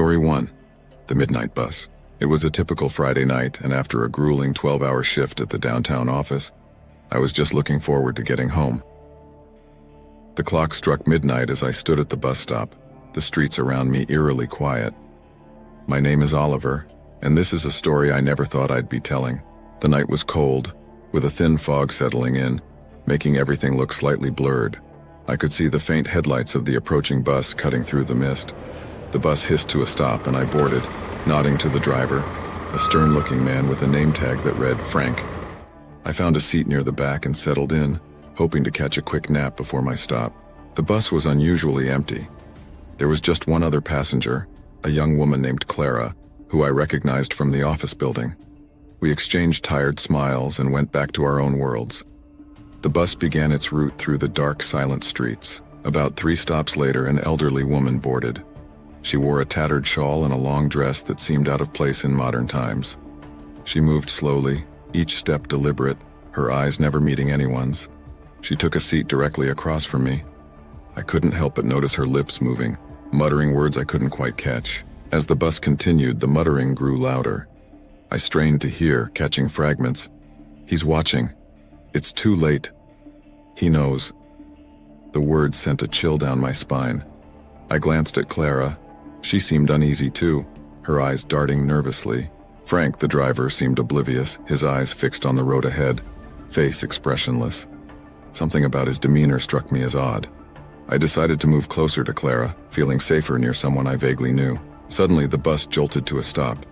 Story 1. The Midnight Bus. It was a typical Friday night, and after a grueling 12-hour shift at the downtown office, I was just looking forward to getting home. The clock struck midnight as I stood at the bus stop, the streets around me eerily quiet. My name is Oliver, and this is a story I never thought I'd be telling. The night was cold, with a thin fog settling in, making everything look slightly blurred. I could see the faint headlights of the approaching bus cutting through the mist. The bus hissed to a stop and I boarded, nodding to the driver, a stern-looking man with a name tag that read Frank. I found a seat near the back and settled in, hoping to catch a quick nap before my stop. The bus was unusually empty. There was just one other passenger, a young woman named Clara, who I recognized from the office building. We exchanged tired smiles and went back to our own worlds. The bus began its route through the dark, silent streets. About 3 stops later, an elderly woman boarded. She wore a tattered shawl and a long dress that seemed out of place in modern times. She moved slowly, each step deliberate, her eyes never meeting anyone's. She took a seat directly across from me. I couldn't help but notice her lips moving, muttering words I couldn't quite catch. As the bus continued, the muttering grew louder. I strained to hear, catching fragments. He's watching. It's too late. He knows. The words sent a chill down my spine. I glanced at Clara. She seemed uneasy too, her eyes darting nervously. Frank, the driver, seemed oblivious, his eyes fixed on the road ahead, face expressionless. Something about his demeanor struck me as odd. I decided to move closer to Clara, feeling safer near someone I vaguely knew. Suddenly, the bus jolted to a stop.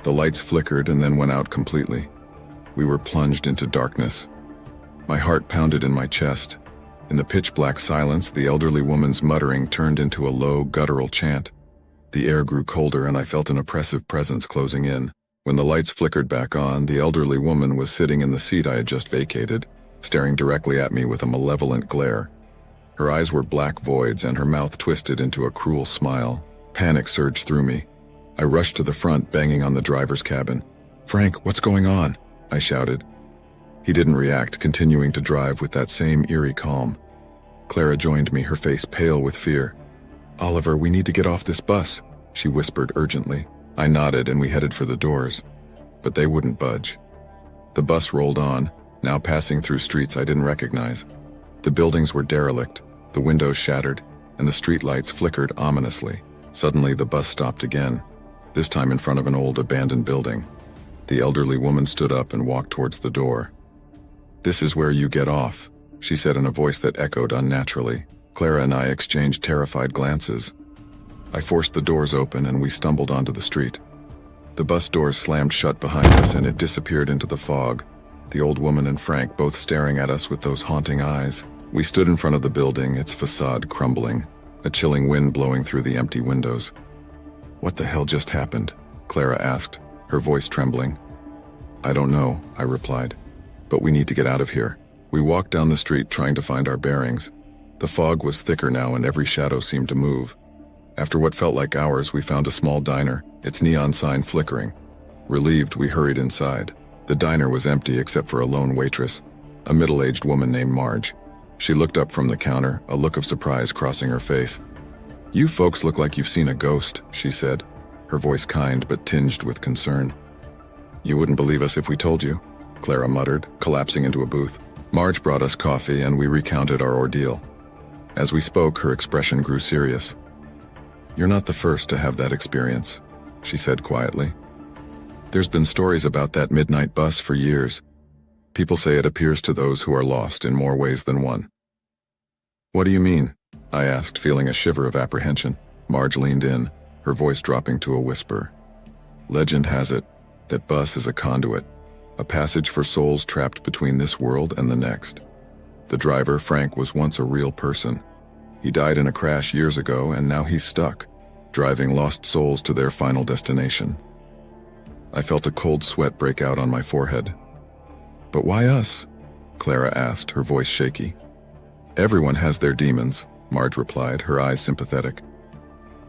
The lights flickered and then went out completely. We were plunged into darkness. My heart pounded in my chest. In the pitch-black silence, the elderly woman's muttering turned into a low, guttural chant. The air grew colder and I felt an oppressive presence closing in. When the lights flickered back on, the elderly woman was sitting in the seat I had just vacated, staring directly at me with a malevolent glare. Her eyes were black voids and her mouth twisted into a cruel smile. Panic surged through me. I rushed to the front, banging on the driver's cabin. "Frank, what's going on?" I shouted. He didn't react, continuing to drive with that same eerie calm. Clara joined me, her face pale with fear. "Oliver, we need to get off this bus," she whispered urgently. I nodded and we headed for the doors. But they wouldn't budge. The bus rolled on, now passing through streets I didn't recognize. The buildings were derelict, the windows shattered, and the streetlights flickered ominously. Suddenly the bus stopped again, this time in front of an old abandoned building. The elderly woman stood up and walked towards the door. "This is where you get off," she said in a voice that echoed unnaturally. Clara and I exchanged terrified glances. I forced the doors open and we stumbled onto the street. The bus doors slammed shut behind us and it disappeared into the fog, the old woman and Frank both staring at us with those haunting eyes. We stood in front of the building, its facade crumbling, a chilling wind blowing through the empty windows. "What the hell just happened?" Clara asked, her voice trembling. "I don't know," I replied. "But we need to get out of here." We walked down the street trying to find our bearings. The fog was thicker now and every shadow seemed to move. After what felt like hours, we found a small diner, its neon sign flickering. Relieved, we hurried inside. The diner was empty except for a lone waitress, a middle-aged woman named Marge. She looked up from the counter, a look of surprise crossing her face. "You folks look like you've seen a ghost," she said, her voice kind but tinged with concern. "You wouldn't believe us if we told you," Clara muttered, collapsing into a booth. Marge brought us coffee and we recounted our ordeal. As we spoke, her expression grew serious. "You're not the first to have that experience," she said quietly. "There's been stories about that midnight bus for years. People say it appears to those who are lost in more ways than one." "What do you mean?" I asked, feeling a shiver of apprehension. Marge leaned in, her voice dropping to a whisper. "Legend has it that bus is a conduit, a passage for souls trapped between this world and the next. The driver, Frank, was once a real person. He died in a crash years ago and now he's stuck, driving lost souls to their final destination." I felt a cold sweat break out on my forehead. "But why us?" Clara asked, her voice shaky. "Everyone has their demons," Marge replied, her eyes sympathetic.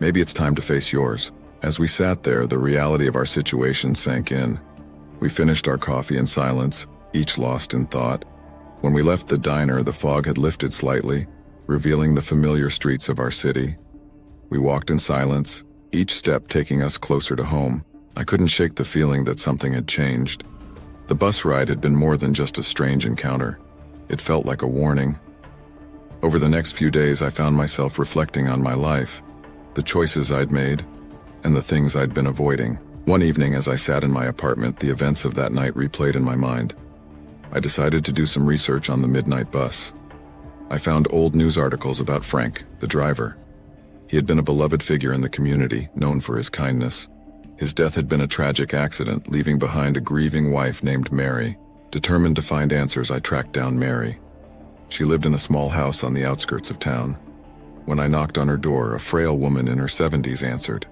"Maybe it's time to face yours." As we sat there, the reality of our situation sank in. We finished our coffee in silence, each lost in thought. When we left the diner, the fog had lifted slightly, revealing the familiar streets of our city. We walked in silence, each step taking us closer to home. I couldn't shake the feeling that something had changed. The bus ride had been more than just a strange encounter. It felt like a warning. Over the next few days, I found myself reflecting on my life, the choices I'd made, and the things I'd been avoiding. One evening, as I sat in my apartment, the events of that night replayed in my mind. I decided to do some research on the midnight bus. I found old news articles about Frank, the driver. He had been a beloved figure in the community, known for his kindness. His death had been a tragic accident, leaving behind a grieving wife named Mary. Determined to find answers, I tracked down Mary. She lived in a small house on the outskirts of town. When I knocked on her door, a frail woman in her 70s answered.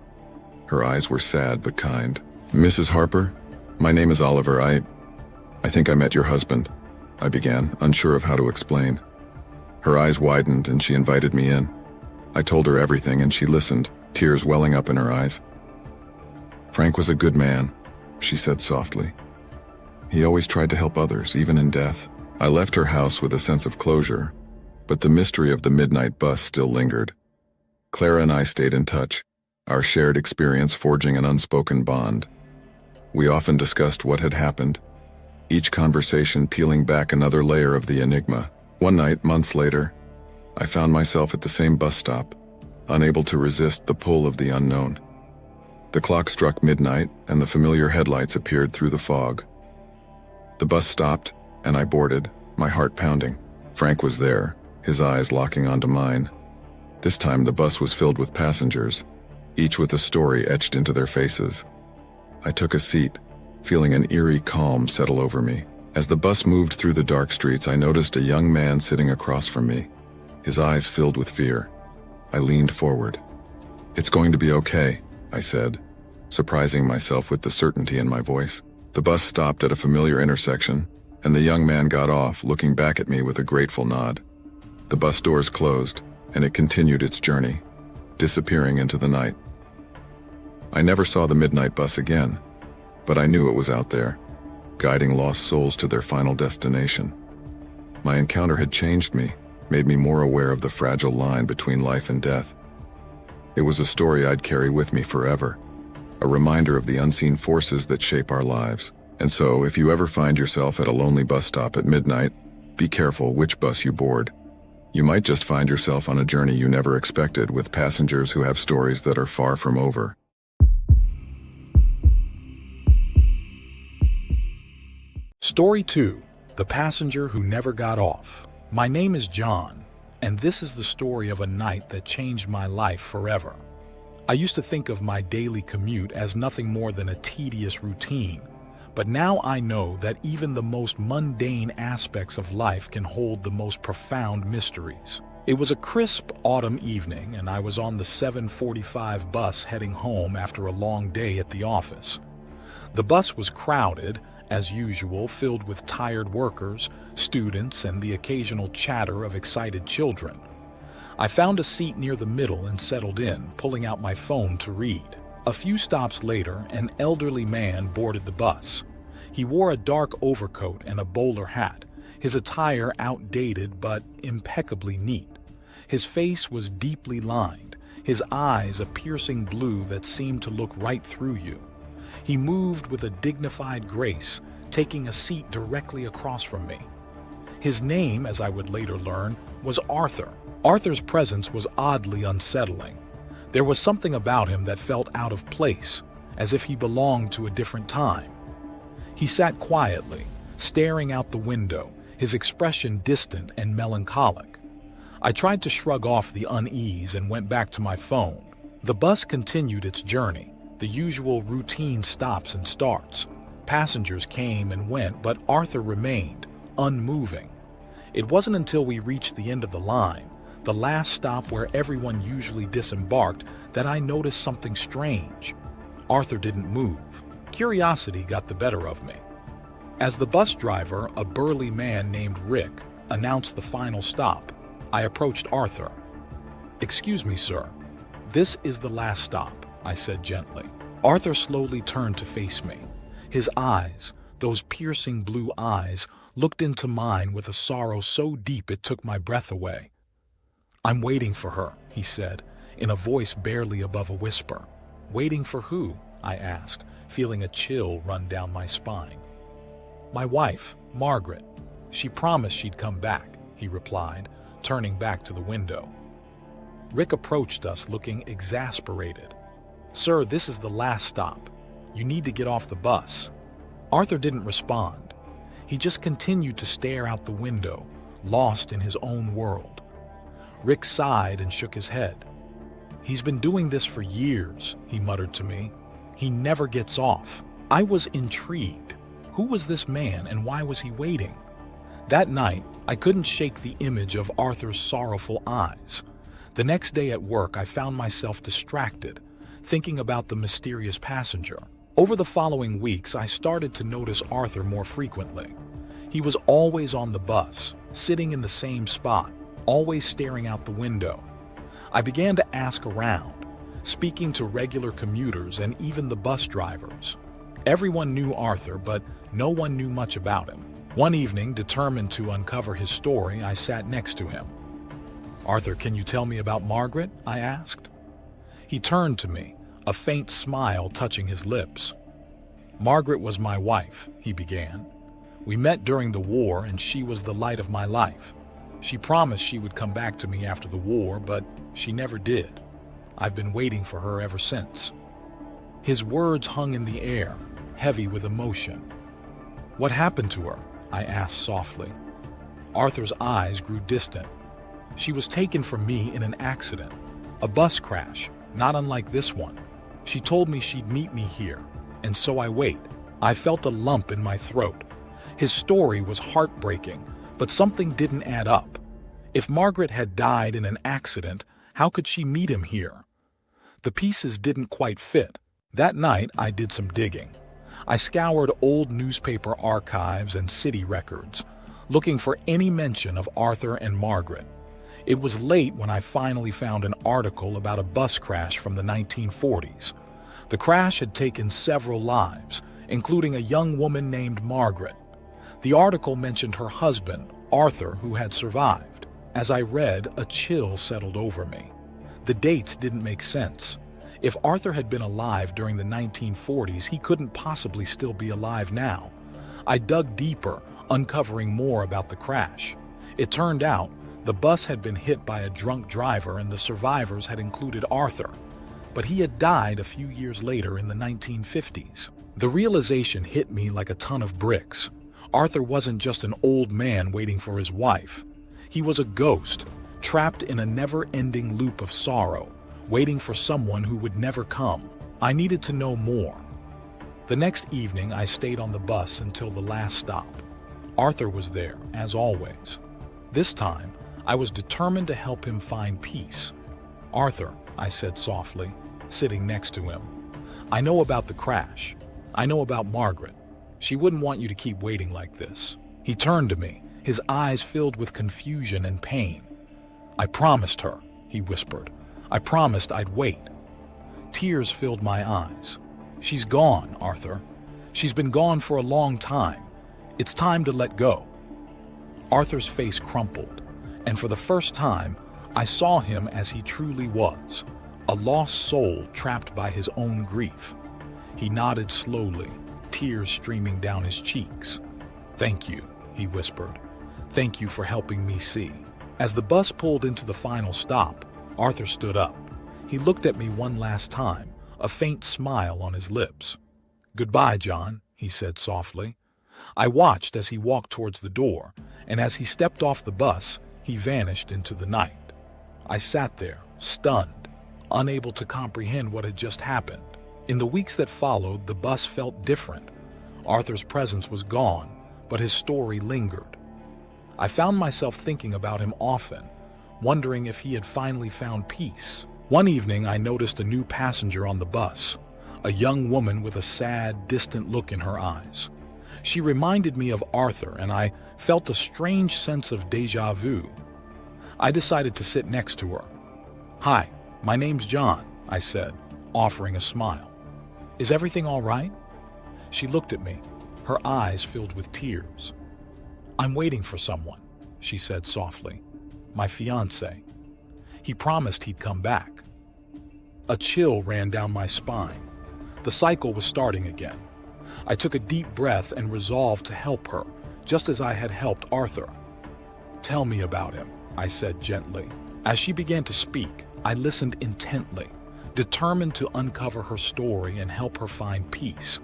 Her eyes were sad but kind. "Mrs. Harper, my name is Oliver. I think I met your husband," I began, unsure of how to explain. Her eyes widened and she invited me in. I told her everything and she listened, tears welling up in her eyes. "Frank was a good man," she said softly. "He always tried to help others, even in death." I left her house with a sense of closure, but the mystery of the midnight bus still lingered. Clara and I stayed in touch, our shared experience forging an unspoken bond. We often discussed what had happened, each conversation peeling back another layer of the enigma. One night, months later, I found myself at the same bus stop, unable to resist the pull of the unknown. The clock struck midnight and the familiar headlights appeared through the fog. The bus stopped and I boarded, my heart pounding. Frank was there, his eyes locking onto mine. This time the bus was filled with passengers, each with a story etched into their faces. I took a seat, feeling an eerie calm settle over me. As the bus moved through the dark streets, I noticed a young man sitting across from me, his eyes filled with fear. I leaned forward. "It's going to be okay," I said, surprising myself with the certainty in my voice. The bus stopped at a familiar intersection, and the young man got off, looking back at me with a grateful nod. The bus doors closed, and it continued its journey, disappearing into the night. I never saw the midnight bus again, but I knew it was out there, guiding lost souls to their final destination. My encounter had changed me, made me more aware of the fragile line between life and death. It was a story I'd carry with me forever, a reminder of the unseen forces that shape our lives. And so, if you ever find yourself at a lonely bus stop at midnight, be careful which bus you board. You might just find yourself on a journey you never expected, with passengers who have stories that are far from over. Story 2. The Passenger Who Never Got Off. My name is John, and this is the story of a night that changed my life forever. I used to think of my daily commute as nothing more than a tedious routine, but now I know that even the most mundane aspects of life can hold the most profound mysteries. It was a crisp autumn evening, and I was on the 7:45 bus heading home after a long day at the office. The bus was crowded, as usual, filled with tired workers, students, and the occasional chatter of excited children. I found a seat near the middle and settled in, pulling out my phone to read. A few stops later, an elderly man boarded the bus. He wore a dark overcoat and a bowler hat, his attire outdated but impeccably neat. His face was deeply lined, his eyes a piercing blue that seemed to look right through you. He moved with a dignified grace, taking a seat directly across from me. His name, as I would later learn, was Arthur. Arthur's presence was oddly unsettling. There was something about him that felt out of place, as if he belonged to a different time. He sat quietly, staring out the window, his expression distant and melancholic. I tried to shrug off the unease and went back to my phone. The bus continued its journey, the usual routine stops and starts. Passengers came and went, but Arthur remained, unmoving. It wasn't until we reached the end of the line, the last stop where everyone usually disembarked, that I noticed something strange. Arthur didn't move. Curiosity got the better of me. As the bus driver, a burly man named Rick, announced the final stop, I approached Arthur. "Excuse me, sir. This is the last stop," I said gently. Arthur slowly turned to face me. His eyes, those piercing blue eyes, looked into mine with a sorrow so deep it took my breath away. "I'm waiting for her," he said, in a voice barely above a whisper. Waiting for who? I asked, feeling a chill run down my spine. My wife, Margaret. She promised she'd come back, he replied, turning back to the window. Rick approached us looking exasperated. Sir, this is the last stop. You need to get off the bus. Arthur didn't respond. He just continued to stare out the window, lost in his own world. Rick sighed and shook his head. He's been doing this for years, he muttered to me. He never gets off. I was intrigued. Who was this man and why was he waiting? That night, I couldn't shake the image of Arthur's sorrowful eyes. The next day at work, I found myself distracted, thinking about the mysterious passenger. Over the following weeks, I started to notice Arthur more frequently. He was always on the bus, sitting in the same spot, always staring out the window. I began to ask around, speaking to regular commuters and even the bus drivers. Everyone knew Arthur, but no one knew much about him. One evening, determined to uncover his story, I sat next to him. Arthur, can you tell me about Margaret? I asked. He turned to me, a faint smile touching his lips. Margaret was my wife, he began. We met during the war and she was the light of my life. She promised she would come back to me after the war, but she never did. I've been waiting for her ever since. His words hung in the air, heavy with emotion. What happened to her? I asked softly. Arthur's eyes grew distant. She was taken from me in an accident, a bus crash, not unlike this one. She told me she'd meet me here, and so I wait. I felt a lump in my throat. His story was heartbreaking, but something didn't add up. If Margaret had died in an accident, how could she meet him here? The pieces didn't quite fit. That night, I did some digging. I scoured old newspaper archives and city records, looking for any mention of Arthur and Margaret. It was late when I finally found an article about a bus crash from the 1940s. The crash had taken several lives, including a young woman named Margaret. The article mentioned her husband, Arthur, who had survived. As I read, a chill settled over me. The dates didn't make sense. If Arthur had been alive during the 1940s, he couldn't possibly still be alive now. I dug deeper, uncovering more about the crash. It turned out the bus had been hit by a drunk driver and the survivors had included Arthur. But he had died a few years later in the 1950s. The realization hit me like a ton of bricks. Arthur wasn't just an old man waiting for his wife. He was a ghost, trapped in a never-ending loop of sorrow, waiting for someone who would never come. I needed to know more. The next evening, I stayed on the bus until the last stop. Arthur was there, as always. This time, I was determined to help him find peace. Arthur, I said softly, sitting next to him, I know about the crash. I know about Margaret. She wouldn't want you to keep waiting like this. He turned to me, his eyes filled with confusion and pain. I promised her, he whispered. I promised I'd wait. Tears filled my eyes. She's gone, Arthur. She's been gone for a long time. It's time to let go. Arthur's face crumpled, and for the first time, I saw him as he truly was, a lost soul trapped by his own grief. He nodded slowly, tears streaming down his cheeks. Thank you, he whispered. Thank you for helping me see. As the bus pulled into the final stop, Arthur stood up. He looked at me one last time, a faint smile on his lips. Goodbye, John, he said softly. I watched as he walked towards the door, and as he stepped off the bus, he vanished into the night. I sat there, stunned, unable to comprehend what had just happened. In the weeks that followed, the bus felt different. Arthur's presence was gone, but his story lingered. I found myself thinking about him often, wondering if he had finally found peace. One evening, I noticed a new passenger on the bus, a young woman with a sad, distant look in her eyes. She reminded me of Arthur, and I felt a strange sense of déjà vu. I decided to sit next to her. Hi, my name's John, I said, offering a smile. Is everything all right? She looked at me, her eyes filled with tears. I'm waiting for someone, she said softly. My fiancé. He promised he'd come back. A chill ran down my spine. The cycle was starting again. I took a deep breath and resolved to help her, just as I had helped Arthur. "Tell me about him," I said gently. As she began to speak, I listened intently, determined to uncover her story and help her find peace.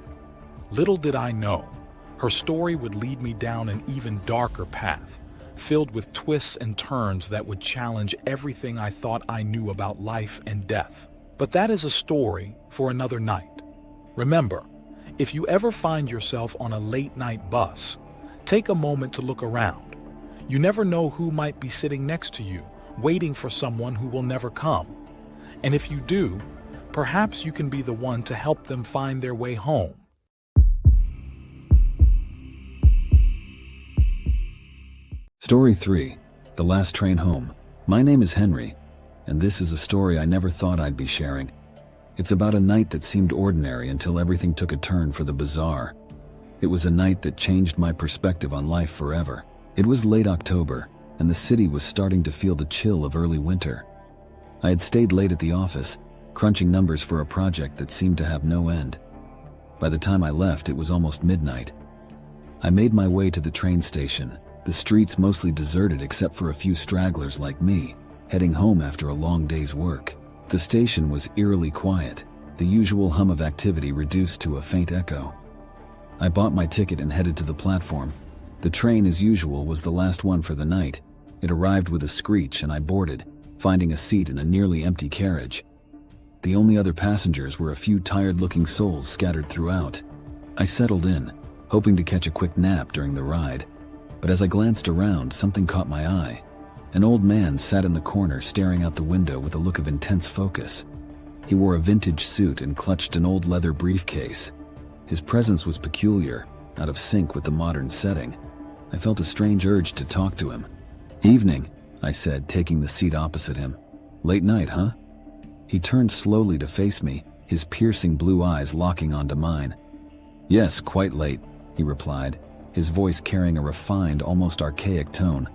Little did I know, her story would lead me down an even darker path, filled with twists and turns that would challenge everything I thought I knew about life and death. But that is a story for another night. Remember, if you ever find yourself on a late-night bus, take a moment to look around. You never know who might be sitting next to you, waiting for someone who will never come. And if you do, perhaps you can be the one to help them find their way home. Story 3. The Last Train Home. My name is Henry, and this is a story I never thought I'd be sharing. It's about a night that seemed ordinary until everything took a turn for the bizarre. It was a night that changed my perspective on life forever. It was late October, and the city was starting to feel the chill of early winter. I had stayed late at the office, crunching numbers for a project that seemed to have no end. By the time I left, it was almost midnight. I made my way to the train station, the streets mostly deserted except for a few stragglers like me, heading home after a long day's work. The station was eerily quiet, the usual hum of activity reduced to a faint echo. I bought my ticket and headed to the platform. The train, as usual, was the last one for the night. It arrived with a screech and I boarded, finding a seat in a nearly empty carriage. The only other passengers were a few tired-looking souls scattered throughout. I settled in, hoping to catch a quick nap during the ride. But as I glanced around, something caught my eye. An old man sat in the corner staring out the window with a look of intense focus. He wore a vintage suit and clutched an old leather briefcase. His presence was peculiar, out of sync with the modern setting. I felt a strange urge to talk to him. "Evening," I said, taking the seat opposite him. "Late night, huh?" He turned slowly to face me, his piercing blue eyes locking onto mine. "Yes, quite late," he replied, his voice carrying a refined, almost archaic tone.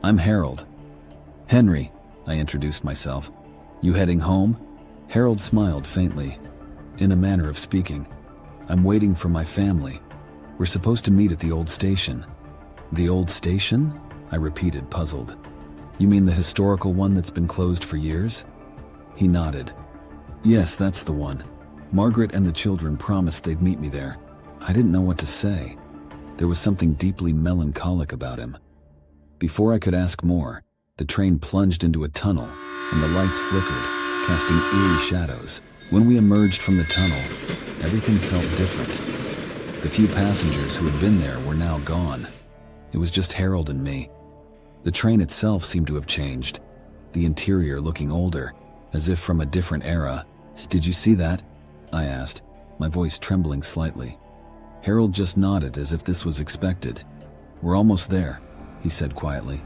"I'm Harold." "Henry," I introduced myself. "You heading home?" Harold smiled faintly. "In a manner of speaking. I'm waiting for my family. We're supposed to meet at the old station." "The old station?" I repeated, puzzled. "You mean the historical one that's been closed for years?" He nodded. "Yes, that's the one. Margaret and the children promised they'd meet me there." I didn't know what to say. There was something deeply melancholic about him. Before I could ask more, the train plunged into a tunnel, and the lights flickered, casting eerie shadows. When we emerged from the tunnel, everything felt different. The few passengers who had been there were now gone. It was just Harold and me. The train itself seemed to have changed, the interior looking older, as if from a different era. "Did you see that?" I asked, my voice trembling slightly. Harold just nodded as if this was expected. "We're almost there," he said quietly.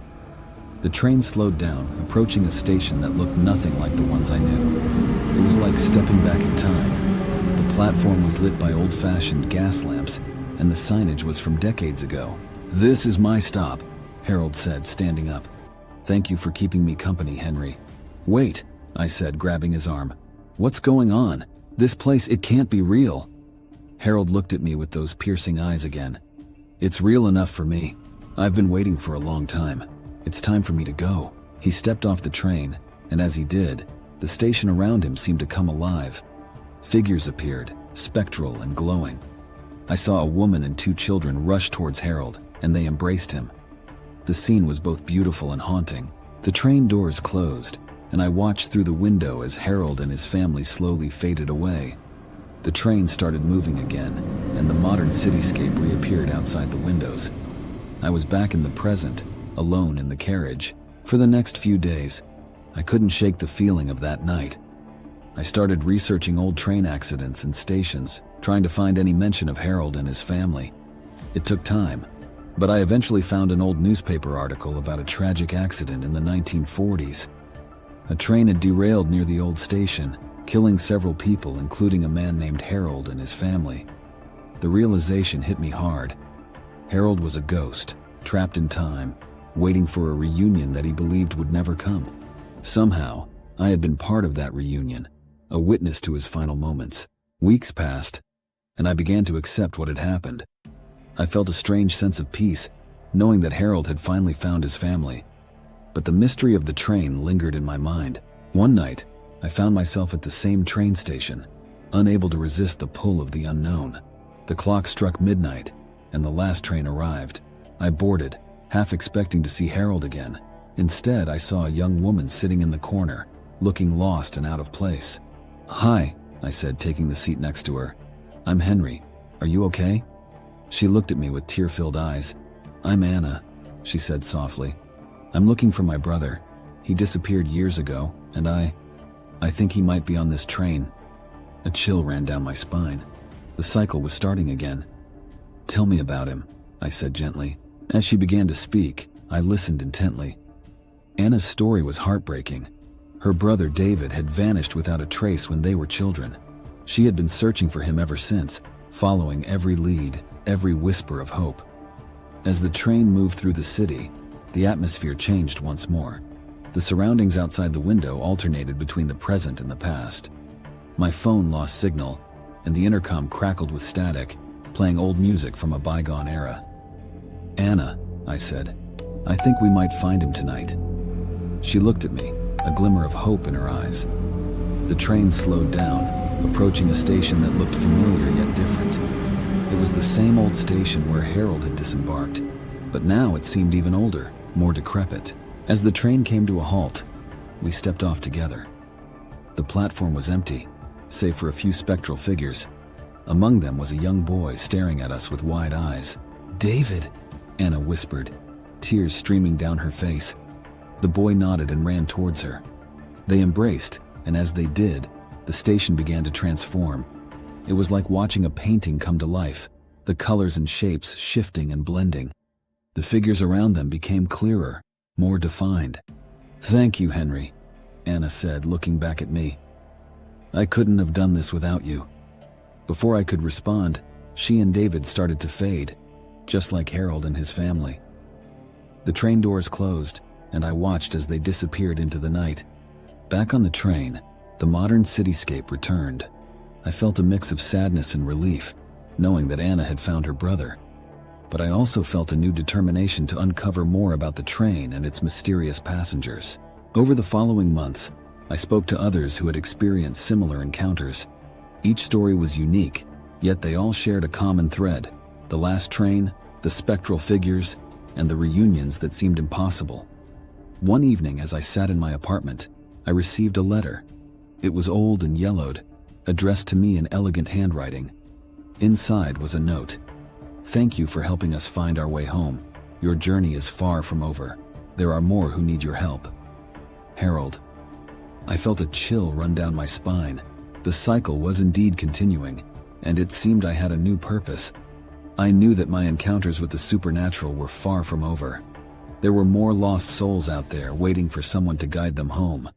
The train slowed down, approaching a station that looked nothing like the ones I knew. It was like stepping back in time. The platform was lit by old-fashioned gas lamps, and the signage was from decades ago. "This is my stop," Harold said, standing up. "Thank you for keeping me company, Henry." "Wait," I said, grabbing his arm. "What's going on? This place, it can't be real." Harold looked at me with those piercing eyes again. "It's real enough for me. I've been waiting for a long time. It's time for me to go." He stepped off the train, and as he did, the station around him seemed to come alive. Figures appeared, spectral and glowing. I saw a woman and 2 children rush towards Harold, and they embraced him. The scene was both beautiful and haunting. The train doors closed, and I watched through the window as Harold and his family slowly faded away. The train started moving again, and the modern cityscape reappeared outside the windows. I was back in the present, alone in the carriage. For the next few days, I couldn't shake the feeling of that night. I started researching old train accidents and stations, trying to find any mention of Harold and his family. It took time, but I eventually found an old newspaper article about a tragic accident in the 1940s. A train had derailed near the old station, killing several people, including a man named Harold and his family. The realization hit me hard. Harold was a ghost, trapped in time, waiting for a reunion that he believed would never come. Somehow, I had been part of that reunion, a witness to his final moments. Weeks passed, and I began to accept what had happened. I felt a strange sense of peace, knowing that Harold had finally found his family. But the mystery of the train lingered in my mind. One night, I found myself at the same train station, unable to resist the pull of the unknown. The clock struck midnight, and the last train arrived. I boarded, half expecting to see Harold again. Instead, I saw a young woman sitting in the corner, looking lost and out of place. "Hi," I said, taking the seat next to her. "I'm Henry. Are you okay?" She looked at me with tear-filled eyes. "I'm Anna," she said softly. "I'm looking for my brother. He disappeared years ago, and I think he might be on this train." A chill ran down my spine. The cycle was starting again. "Tell me about him," I said gently. As she began to speak, I listened intently. Anna's story was heartbreaking. Her brother David had vanished without a trace when they were children. She had been searching for him ever since, following every lead, every whisper of hope. As the train moved through the city, the atmosphere changed once more. The surroundings outside the window alternated between the present and the past. My phone lost signal, and the intercom crackled with static, playing old music from a bygone era. "Anna," I said, "I think we might find him tonight." She looked at me, a glimmer of hope in her eyes. The train slowed down, approaching a station that looked familiar yet different. It was the same old station where Harold had disembarked, but now it seemed even older, more decrepit. As the train came to a halt, we stepped off together. The platform was empty, save for a few spectral figures. Among them was a young boy staring at us with wide eyes. "David," Anna whispered, tears streaming down her face. The boy nodded and ran towards her. They embraced, and as they did, the station began to transform. It was like watching a painting come to life, the colors and shapes shifting and blending. The figures around them became clearer, more defined. "Thank you, Henry," Anna said, looking back at me. "I couldn't have done this without you." Before I could respond, she and David started to fade, just like Harold and his family. The train doors closed, and I watched as they disappeared into the night. Back on the train, the modern cityscape returned. I felt a mix of sadness and relief, knowing that Anna had found her brother. But I also felt a new determination to uncover more about the train and its mysterious passengers. Over the following months, I spoke to others who had experienced similar encounters. Each story was unique, yet they all shared a common thread: the last train, the spectral figures, and the reunions that seemed impossible. One evening, as I sat in my apartment, I received a letter. It was old and yellowed, addressed to me in elegant handwriting. Inside was a note. "Thank you for helping us find our way home. Your journey is far from over. There are more who need your help. Harold." I felt a chill run down my spine. The cycle was indeed continuing, and it seemed I had a new purpose. I knew that my encounters with the supernatural were far from over. There were more lost souls out there waiting for someone to guide them home.